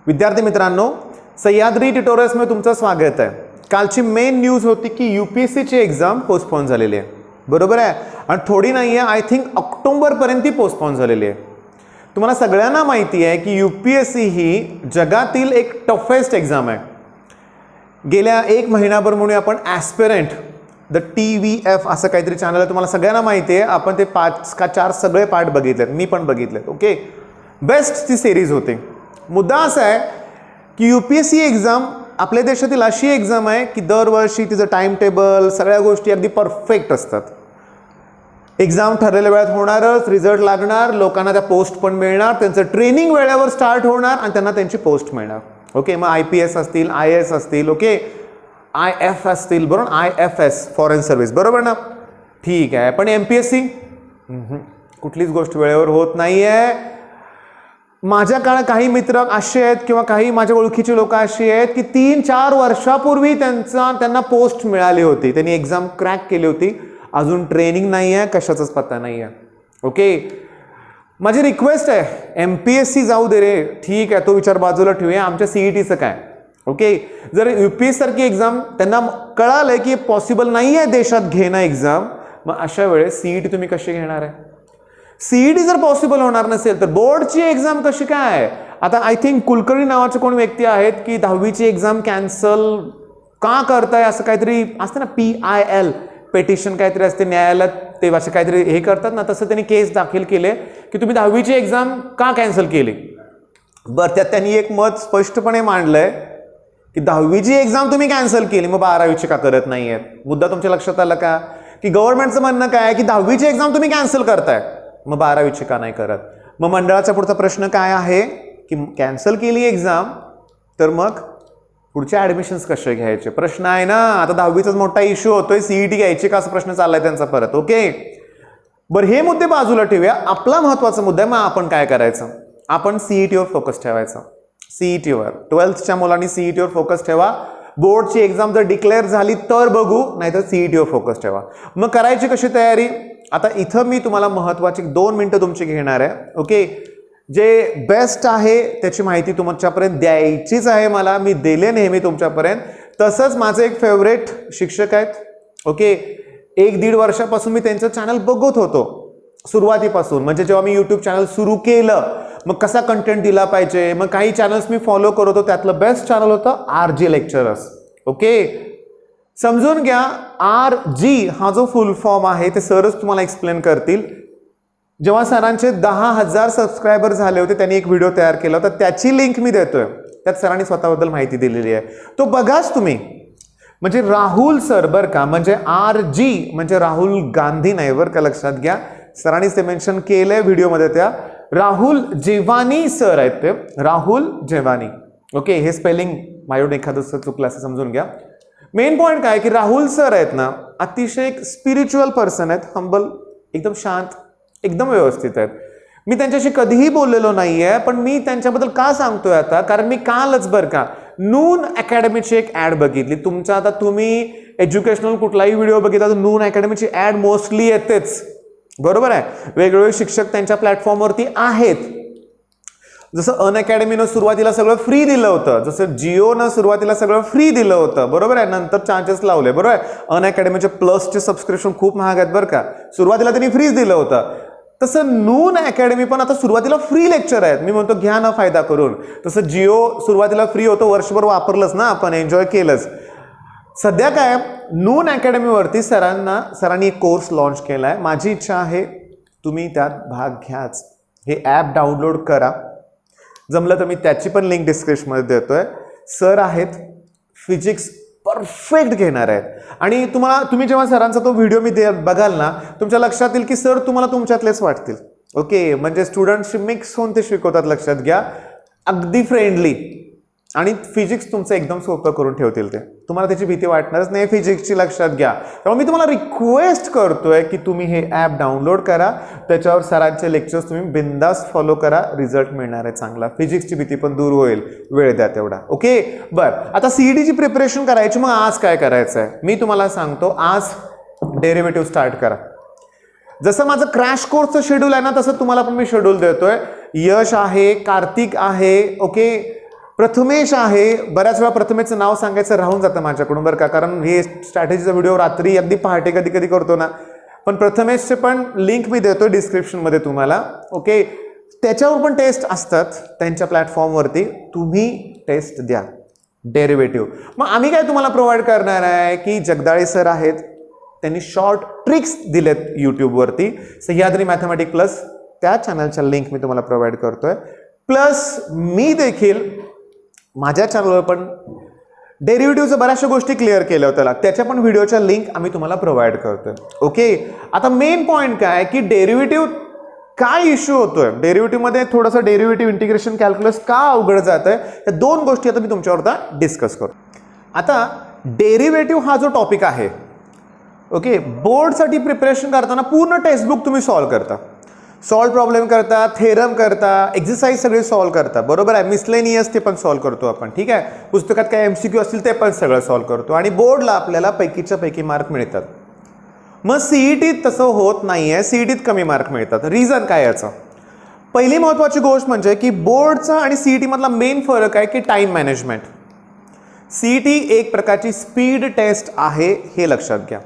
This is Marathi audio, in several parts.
विद्यार्थी मित्रांनो, सह्याद्री ट्युटोरियल्समध्ये तुमचं स्वागत आहे। कालची मेन न्यूज होती की UPSCची एक्झाम पोस्टपोन झालेली आहे, बरोबर आहे। आणि थोडी नाही आहे, आय थिंक ऑक्टोबरपर्यंत ती पोस्टपोन झालेली आहे। तुम्हाला सगळ्यांना माहिती आहे की UPSC ही जगातील एक टफेस्ट एक्झाम आहे। गेल्या एक महिनाभर म्हणून आपण ॲस्पिरंट द TVF असं काहीतरी चॅनल आहे, तुम्हाला सगळ्यांना माहिती आहे। आपण ते 5 का 4 सगळे पार्ट बघितलेत, मी पण बघितलेत। ओके, बेस्ट ती सिरीज होती। मुद्दा असा आहे की UPSC एक्झाम आपल्या देशातील अशी एक्झाम आहे की दरवर्षी तिचं टाइम टेबल सगळ्या गोष्टी अगदी परफेक्ट असतात। एक्झाम ठरलेल्या वेळात होणारच, रिझल्ट लागणार, लोकांना त्या पोस्ट पण मिळणार, त्यांचं ट्रेनिंग वेळेवर स्टार्ट होणार आणि त्यांना त्यांची पोस्ट मिळणार। ओके, मग IPS असतील, IAS असतील, ओके, IF असतील, बरोबर, IFS फॉरेन सर्व्हिस, बरोबर ना? ठीक आहे, पण MPSC कुठलीच गोष्ट वेळेवर होत नाहीये। माझ्या काळात काही मित्र असे आहेत किंवा काही माझ्या ओळखीचे लोक अशी आहेत की 3-4 वर्षापूर्वी त्यांना पोस्ट मिळाली होती, त्यांनी एक्झाम क्रॅक केली होती, अजून ट्रेनिंग नाही आहे, कशाचाच पत्ता नाही आहे। ओके, माझी रिक्वेस्ट आहे, MPSC जाऊ दे रे, ठीक आहे, तो विचार बाजूला ठेवूया, आमच्या CETचं काय? ओके, जर UPSC सारखी एक्झाम त्यांना कळालंय की पॉसिबल नाही आहे देशात घेणं एक्झाम, मग अशा वेळेस CET तुम्ही कशी घेणार आहे? CET जर पॉसिबल होणार नसेल तर बोर्डची एक्झाम कशी काय? आता आय थिंक कुलकर्णी नावाचे कोण व्यक्ती आहेत की 10वीची एक्झाम कॅन्सल का करताय असं काहीतरी असतं ना, PIL पेटिशन काहीतरी असते न्यायालयात, ते असे काहीतरी हे करतात ना, तसं त्यांनी केस दाखल केले की तुम्ही 10वीची एक्झाम का कॅन्सल केली। बरं, त्यात त्यांनी एक मत स्पष्टपणे मांडलंय की 10वीची एक्झाम तुम्ही कॅन्सल केली, मग 12वीची का करत नाहीयेत? मुद्दा तुमच्या लक्षात आला का? की गव्हर्नमेंटचं म्हणणं काय आहे की 10वीची एक्झाम तुम्ही कॅन्सल करताय, मग 12वीची का नाही करत? मग मंडळाचा पुढचा प्रश्न काय आहे की कॅन्सल केली एक्झाम तर मग पुढचे ॲडमिशन्स कसे घ्यायचे प्रश्न आहे ना। आता 10वीचाच मोठा इश्यू होतोय, CET घ्यायची का असा प्रश्न चाललाय त्यांचा परत। ओके, बरं, हे मुद्दे बाजूला ठेवूया, आपला महत्त्वाचा मुद्दा आहे, मग आपण काय करायचं? आपण CETवर फोकस ठेवायचा। CETवर 12thच्या मुलांनी CETवर फोकस ठेवा। बोर्डची एक्झाम जर डिक्लेअर झाली तर बघू, नाहीतर CETवर फोकस ठेवा। मग करायची कशी तयारी? आता इथं मी तुम्हाला महत्त्वाची 2 मिनिटं तुमची घेणार आहे। ओके, जे बेस्ट आहे त्याची माहिती तुमच्यापर्यंत द्यायचीच आहे मला, मी दिले नेहमी तुमच्यापर्यंत। तसंच माझे एक फेवरेट शिक्षक आहेत, ओके, 1-1.5 वर्षापासून मी त्यांचं चॅनल बघत होतो सुरुवातीपासून, म्हणजे जेव्हा मी YouTube चॅनल सुरू केलं, मग कसा कंटेंट दिला पाहिजे, मग काही चॅनल्स मी फॉलो करत होतो, त्यातलं बेस्ट चॅनल होतं RG लेक्चरर्स। ओके, समजून घ्या, RG हा जो फुल फॉर्म आहे ते सरच तुम्हाला एक्सप्लेन करतील। जेव्हा सरांचे 10,000 सबस्क्रायबर झाले होते, त्यांनी एक व्हिडिओ तयार केला होता, त्याची लिंक मी देतोय, त्यात सरांनी स्वतःबद्दल माहिती दिलेली आहे, तो बघाच तुम्ही। म्हणजे राहुल सर बरं का, म्हणजे RG म्हणजे राहुल गांधी नाही बरं का, लक्षात घ्या, सरांनी ते मेन्शन केलंय व्हिडिओमध्ये, त्या राहुल जेवानी सर आहेत ते, राहुल जेवानी। ओके, हे स्पेलिंग माझ्याकडून एखादं चुकलं असं समजून घ्या। मेन पॉइंट काय की राहुल सर आहेत ना, अतिशय एक स्पिरिच्युअल पर्सन आहेत, हंबल, एकदम शांत, एकदम व्यवस्थित आहेत। मी त्यांच्याशी कधीही बोललेलो नाहीये, पण मी त्यांच्याबद्दल का सांगतोय आता, कारण मी कालच बरं का नून अकॅडमीची एक ऍड बघितली। तुमचा आता तुम्ही एज्युकेशनल कुठलाही व्हिडिओ बघितला तर नून अकॅडमीची ऍड मोस्टली येतेच, बरोबर आहे। वेगवेगळे शिक्षक त्यांच्या प्लॅटफॉर्मवरती आहेत। जसं अनअकॅडमीनं सुरुवातीला सगळं फ्री दिलं होतं, जसं जिओनं सुरुवातीला सगळं फ्री दिलं होतं, बरोबर आहे, नंतर चार्जेस लावले, बरोबर आहे। अनअकॅडमीचे प्लसचे सबस्क्रिप्शन खूप महाग आहेत बरं का, सुरुवातीला त्यांनी फ्रीच दिलं होतं। तसं नून अकॅडमी पण आता सुरुवातीला फ्री लेक्चर आहेत, मी म्हणतो घ्या ना फायदा करून। तसं जिओ सुरुवातीला फ्री होतं, वर्षभर वापरलंच ना आपण, एन्जॉय केलंच। सध्या काय नून अकॅडमीवरती सरांनी एक कोर्स लॉन्च केलाय, माझी इच्छा आहे तुम्ही त्यात भाग घ्याच। हे ॲप डाउनलोड करा, जमलं तर मी त्याची पण लिंक डिस्क्रिप्शनमध्ये देतोय। सर आहेत, फिजिक्स परफेक्ट घेणार आहेत, आणि तुम्ही जेव्हा सरांचा तो व्हिडिओ मी बघाल ना, तुमच्या लक्षात येईल की सर तुम्हाला तुमच्यातलेच वाटतील। ओके, म्हणजे स्टुडंट्सशी मिक्स होऊन ते शिकवतात, लक्षात घ्या, अगदी फ्रेंडली, आणि फिजिक्स तुमचं एकदम सोपं करून ठेवतील ते, तुम्हाला त्याची भीती वाटणारच नाही फिजिक्सची, लक्षात घ्या। त्यामुळे मी तुम्हाला रिक्वेस्ट करतोय की तुम्ही हे ॲप डाउनलोड करा, त्याच्यावर सरांचे लेक्चर्स तुम्ही बिंदास फॉलो करा, रिझल्ट मिळणार आहे चांगला, फिजिक्सची भीती पण दूर होईल, वेळ द्या तेवढा। ओके, बरं, आता CETची प्रिपरेशन करायची, मग आज काय करायचं आहे मी तुम्हाला सांगतो। आज डेरिव्हेटिव्ह स्टार्ट करा, जसं माझं क्रॅश कोर्सचं शेड्यूल आहे ना, तसं तुम्हाला पण मी शेड्यूल देतोय। यश आहे, कार्तिक आहे, ओके, प्रथमेश आहे. बऱ्याच वेळा प्रथमेशचं नाव सांगायचं राहून जातं माझ्याकडून बरं का, कारण हे स्ट्रॅटेजीचा व्हिडिओ रात्री अगदी पहाटे कधी कधी करतो ना. पण प्रथमेशचे पण लिंक मी देतो डिस्क्रिप्शनमध्ये तुम्हाला. ओके, त्याच्यावर पण टेस्ट असतात त्यांच्या प्लॅटफॉर्मवरती, तुम्ही टेस्ट द्या डेरिव्हेटिव्ह. मग आम्ही काय तुम्हाला प्रोव्हाइड करणार आहे की जगदाळे सर आहेत, त्यांनी शॉर्ट ट्रिक्स दिलेत यूट्यूबवरती. सह्याद्री मॅथमॅटिक प्लस त्या चॅनलच्या लिंक मी तुम्हाला प्रोव्हाइड करतोय. प्लस मी देखील माझ्या चॅनलवर पण डेरिव्हेटिव्हच्या बऱ्याचशा गोष्टी क्लिअर केल्या होत्या, त्याच्या पण व्हिडिओच्या लिंक आम्ही तुम्हाला प्रोव्हाइड करतोय. ओके, आता मेन पॉईंट काय की डेरिव्हेटिव्ह काय इश्यू होतोय, डेरिव्हेटिव्हमध्ये थोडंसं डेरिव्हेटिव्ह इंटिग्रेशन कॅल्क्युलस का अवघड जात आहे, या दोन गोष्टी आता मी तुमच्यावर डिस्कस करतो. आता डेरिव्हेटिव्ह हा जो टॉपिक आहे, ओके, बोर्डसाठी प्रिपरेशन करताना पूर्ण टेक्स्टबुक तुम्ही सॉल्व्ह करता, सॉल्व प्रॉब्लेम करता, थेरम करता, एक्सरसाइज सगळे सॉल्व्ह करता, बरोबर आहे. मिसलेनियस ते पण सॉल्व्ह करतो आपण, ठीक आहे. पुस्तकात काय एमसीक्यू असतील ते पण सगळं सॉल्व्ह करतो आणि बोर्डला आपल्याला पैकीच्या पैकी मार्क मिळतात. मग सीईटीत तसं होत नाहीये, सीईटीत कमी मार्क मिळतात. रिझन काय याचं? पहिली महत्त्वाची गोष्ट म्हणजे की बोर्डचा आणि सीईटी मधला मेन फरक आहे की टाइम मॅनेजमेंट. सीईटी एक प्रकारची स्पीड टेस्ट आहे, हे लक्षात घ्या.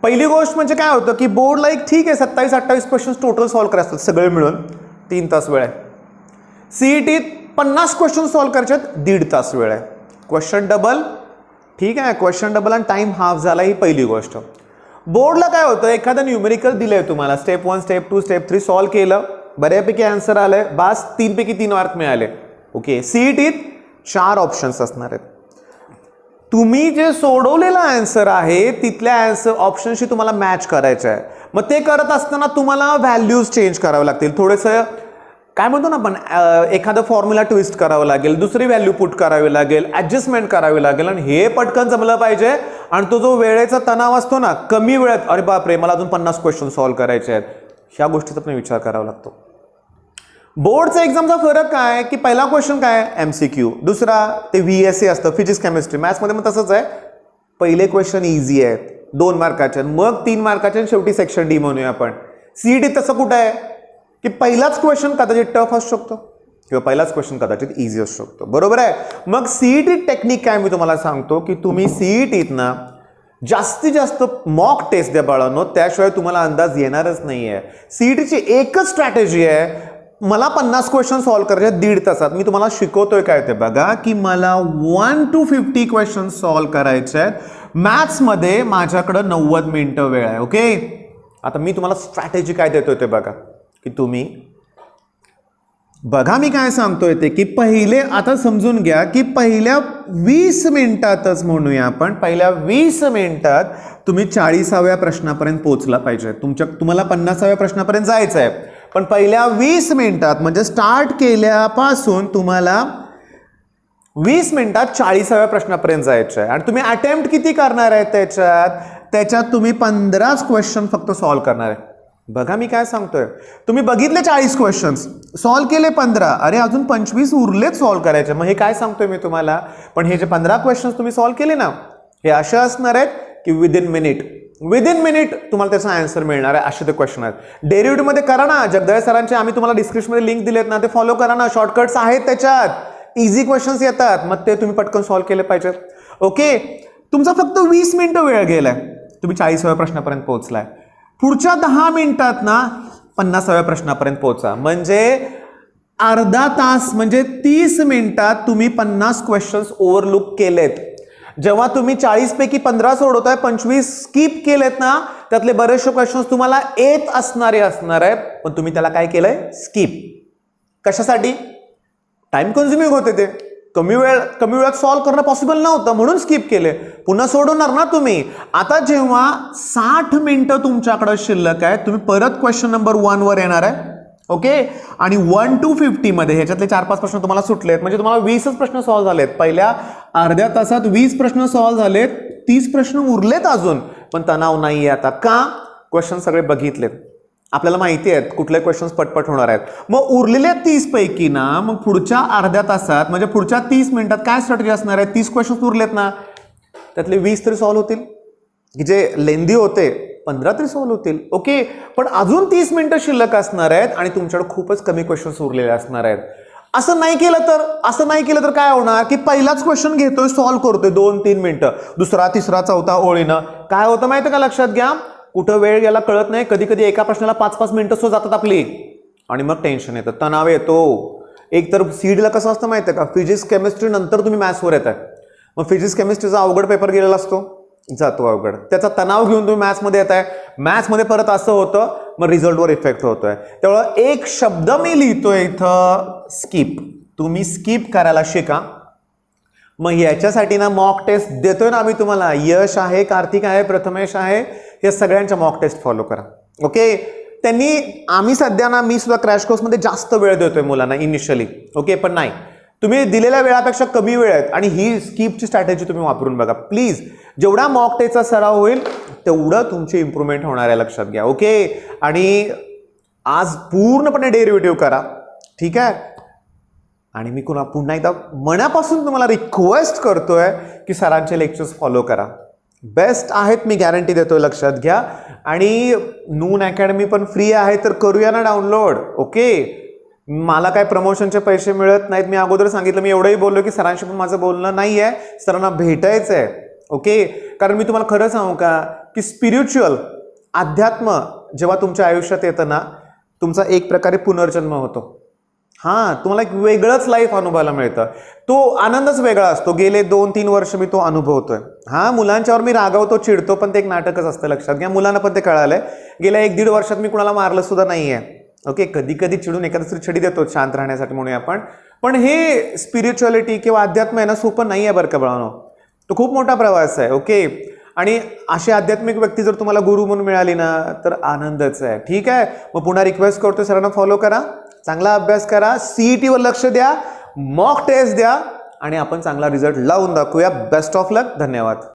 पहिली गोष्ट म्हणजे काय होतं की बोर्डला एक ठीक आहे 27-28 क्वेश्चन्स टोटल सॉल्व्ह करायचे असतात, सगळे मिळून 3 तास वेळ आहे. सीईटीत 50 क्वेश्चन सॉल्व्ह करायचे 1.5 तास वेळ आहे. क्वेश्चन डबल, ठीक आहे, क्वेश्चन डबल आणि टाइम हाफ झाला, ही पहिली गोष्ट. बोर्डला काय होतं, एखादं न्यूमेरिकल दिलंय तुम्हाला, स्टेप 1, स्टेप 2, स्टेप 3 सॉल्व्ह केलं, बऱ्यापैकी आन्सर आलंय, बास 3 पैकी 3 मार्क मिळाले. ओके, सीईटीत 4 ऑप्शन्स असणार आहेत. तुम्ही जे सोडवलेला आन्सर आहे तिथल्या आन्सर ऑप्शनशी तुम्हाला मॅच करायचं आहे. मग ते करत असताना तुम्हाला व्हॅल्यूज चेंज करावे लागतील, थोडंसं काय म्हणतो ना आपण, एखादं फॉर्म्युला ट्विस्ट करावं लागेल, दुसरी व्हॅल्यू पुट करावी लागेल, ॲडजस्टमेंट करावी लागेल, आणि हे पटकन जमलं पाहिजे. आणि तो जो वेळेचा तणाव असतो ना, कमी वेळेत, अरे बापरे मला अजून 50 क्वेश्चन सॉल्व्ह करायचे आहेत, ह्या गोष्टीचा पण विचार करावा लागतो. बोर्डचा एक्झामचा फरक काय की पहिला क्वेश्चन काय एमसीक्यू, दुसरा ते व्हीएसए असतं, फिजिक्स केमिस्ट्री. मॅथ्समध्ये मग तसंच आहे, पहिले क्वेश्चन इझी आहेत 2 मार्काचे, मग 3 मार्काचे, आणि शेवटी सेक्शन डी म्हणूया आपण. सीईटी तसं कुठं आहे की पहिलाच क्वेश्चन कदाचित टफ असू शकतो किंवा पहिलाच क्वेश्चन कदाचित इझी असू शकतो, बरोबर आहे. मग सीईटी टेक्निक काय मी तुम्हाला सांगतो की तुम्ही सीईटीत ना जास्तीत जास्त मॉक टेस्ट द्या बाळांनो, त्याशिवाय तुम्हाला अंदाज येणारच नाही आहे. सीईटीची एकच स्ट्रॅटेजी आहे, मला 50 क्वेश्चन सॉल्व्ह करायचे 1.5 तासात. मी तुम्हाला शिकवतोय काय ते बघा की मला 1 to 50 क्वेश्चन सॉल्व्ह करायचे आहेत. मॅथ्समध्ये माझ्याकडं 90 मिनिटं वेळ आहे. ओके, आता मी तुम्हाला स्ट्रॅटेजी काय देतोय ते बघा की तुम्ही बघा मी काय सांगतोय ते की पहिले आता समजून घ्या की पहिल्या 20 मिनिटातच म्हणूया आपण, पहिल्या 20 मिनिटात तुम्ही 40व्या प्रश्नापर्यंत पोहोचला पाहिजे. तुम्हाला 50व्या प्रश्नापर्यंत जायचं आहे, पण पहिल्या 20 मिनिटात म्हणजे स्टार्ट केल्यापासून तुम्हाला 20 मिनिटात 40व्या प्रश्नापर्यंत जायचं आहे. आणि तुम्ही अटेम्प्ट किती करणार आहे त्याच्यात तुम्ही 15 क्वेश्चन फक्त सॉल्व्ह करणार आहे. बघा मी काय सांगतोय, तुम्ही बघितले 40 क्वेश्चन्स, सॉल्व्ह केले 15, अरे अजून 25 उरलेच सॉल्व्ह करायचे. मग हे काय सांगतोय मी तुम्हाला, पण हे जे 15 क्वेश्चन्स तुम्ही सॉल्व्ह केले ना, हे असे असणार आहेत की विदिन मिनिट तुम्हाला त्याचा आन्सर मिळणार आहे, असे ते क्वेश्चन आहेत. डेरिव्हेटिव्हमध्ये करा ना, जगदाळे सरांचे आम्ही तुम्हाला डिस्क्रिप्शनमध्ये लिंक दिलेत ना, ते फॉलो करा ना, शॉर्टकट्स आहेत त्याच्यात, इझी क्वेश्चन्स येतात, मग ते तुम्ही पटकन सॉल्व्ह केले पाहिजेत. ओके, तुमचा फक्त 20 मिनिटं वेळ गेलाय, तुम्ही 40व्या प्रश्नापर्यंत पोहोचलाय. पुढच्या 10 मिनिटात ना 50व्या प्रश्नापर्यंत पोहोचा, म्हणजे अर्धा तास म्हणजे 30 मिनिटात तुम्ही 50 क्वेश्चन्स ओव्हरलुक केलेत. जेव्हा तुम्ही 40 पैकी 15 सोडवताय, 25 स्किप केलेत ना, त्यातले बरेचसे क्वेश्चन्स तुम्हाला येत असणार आहेत, पण तुम्ही त्याला काय केलंय, स्किप. कशासाठी? टाइम कन्झ्युमिंग होते, ते कमी वेळात सॉल्व्ह करणं पॉसिबल नव्हतं म्हणून स्किप केले. पुन्हा सोडवणार ना तुम्ही. आता जेव्हा 60 मिनिटं तुमच्याकडे शिल्लक आहे, तुम्ही परत क्वेश्चन नंबर 1 वर येणार आहे. ओके, आणि 1 to 50 मध्ये ह्याच्यातले 4-5 प्रश्न तुम्हाला सुटलेत, म्हणजे तुम्हाला 20च प्रश्न सॉल्व्ह झालेत. पहिल्या अर्ध्या तासात 20 प्रश्न सॉल्व्ह झालेत, 30 प्रश्न उरलेत अजून, पण तणाव नाहीये आता. का? क्वेश्चन सगळे बघितलेत, आपल्याला माहिती आहेत कुठले क्वेश्चन्स पटपट होणार आहेत. मग उरलेल्या 30 पैकी ना, मग पुढच्या अर्ध्या तासात म्हणजे पुढच्या 30 मिनिटात काय स्ट्रॅटेजी असणार आहे, 30 क्वेश्चन्स उरलेत ना, त्यातले 20 तरी सॉल्व्ह होतील, की जे लेंदी होते 15 तरी सॉल्व्ह होतील. ओके, पण अजून 30 मिनिटं शिल्लक असणार आहेत आणि तुमच्याकडे खूपच कमी क्वेश्चन्स उरलेले असणार आहेत. असं नाही केलं तर काय होणार की पहिलाच क्वेश्चन घेतोय, सॉल्व्ह करतोय 2-3 मिनिटं, दुसरा तिसरा चौथा ओळीनं काय होतं माहिती का, लक्षात घ्या, कुठं वेळ गेला कळत नाही. कधी कधी एका प्रश्नाला 5-5 मिनिटं सुद्धा जातात आपली, आणि मग टेन्शन येतं, तणाव येतो. एक तर सीडला कसं असतं माहिती आहे का, फिजिक्स केमिस्ट्री नंतर तुम्ही मॅथ्सवर येत आहे, मग फिजिक्स केमिस्ट्रीचा अवघड पेपर गेलेला असतो, जातो अवघड, त्याचा तणाव घेऊन तुम्ही मॅथ्समध्ये येत आहे, मॅथ्समध्ये परत असं होतं, मग रिझल्टवर इफेक्ट होतोय. त्यामुळं एक शब्द मी लिहितोय इथं, स्किप. तुम्ही स्किप करायला शिका. मग याच्यासाठी ना मॉक टेस्ट देतोय ना आम्ही तुम्हाला, यश आहे, कार्तिक आहे, प्रथमेश आहे, या सगळ्यांच्या मॉक टेस्ट फॉलो करा. ओके, आम्ही सध्या ना, मी सुद्धा क्रॅश कोर्समध्ये जास्त वेळ देतोय मुलांना इनिशियली. ओके, पण नाही, तुम्ही दिलेल्या वेळापेक्षा कमी वेळ आहेत आणि ही स्किपची स्ट्रॅटेजी तुम्ही वापरून बघा प्लीज. जेवढा मॉक टेस्टचा सराव होईल तेवढं तुमची इम्प्रूव्हमेंट होणार आहे, लक्षात घ्या. ओके, आणि आज पूर्णपणे डेरिव्हेटिव्ह करा, ठीक आहे. आणि मी पुन्हा एकदा मनापासून तुम्हाला रिक्वेस्ट करतोय की सरांचे लेक्चर्स फॉलो करा, बेस्ट आहेत, मी गॅरंटी देतोय, लक्षात घ्या. आणि नून अकॅडमी पण फ्री आहे, तर करूया ना डाउनलोड. ओके, मला काय प्रमोशनचे पैसे मिळत नाहीत, मी अगोदर सांगितलं, मी एवढंही बोललो की सरांशी पण माझं बोलणं नाही आहे, सरांना भेटायचं आहे. ओके, कारण मी तुम्हाला खरं सांगू का की स्पिरिच्युअल अध्यात्म जेव्हा तुमच्या आयुष्यात येतं ना, तुमचा एक प्रकारे पुनर्जन्म होतो. हां, तुम्हाला एक वेगळंच लाईफ अनुभवायला मिळतं, तो आनंदच वेगळा असतो. गेले 2-3 वर्ष मी तो अनुभवतोय. हां, मुलांच्यावर मी रागवतो, चिडतो, पण ते एक नाटकच असतं, लक्षात घ्या. मुलांना पण ते कळालंय. गेल्या 1-1.5 वर्षात मी कुणाला मारलं सुद्धा नाहीये. ओके, कधी कधी चिडून एखादी दुसरी छडी देतो शांत राहण्यासाठी म्हणूया आपण, पण हे स्पिरिच्युअलिटी किंवा अध्यात्म आहे ना, सोपं नाही आहे बरं का बाळांनो, तो खूप मोठा प्रवास आहे. ओके, आणि अशी आध्यात्मिक व्यक्ती जर तुम्हाला गुरु म्हणून मिळाली ना, तर आनंदच आहे. ठीक आहे, मग पुन्हा रिक्वेस्ट करतो, सरांना फॉलो करा, चांगला अभ्यास करा, सीईटीवर लक्ष द्या, मॉक टेस्ट द्या, आणि आपण चांगला रिझल्ट लावून दाखवूया. बेस्ट ऑफ लक. धन्यवाद.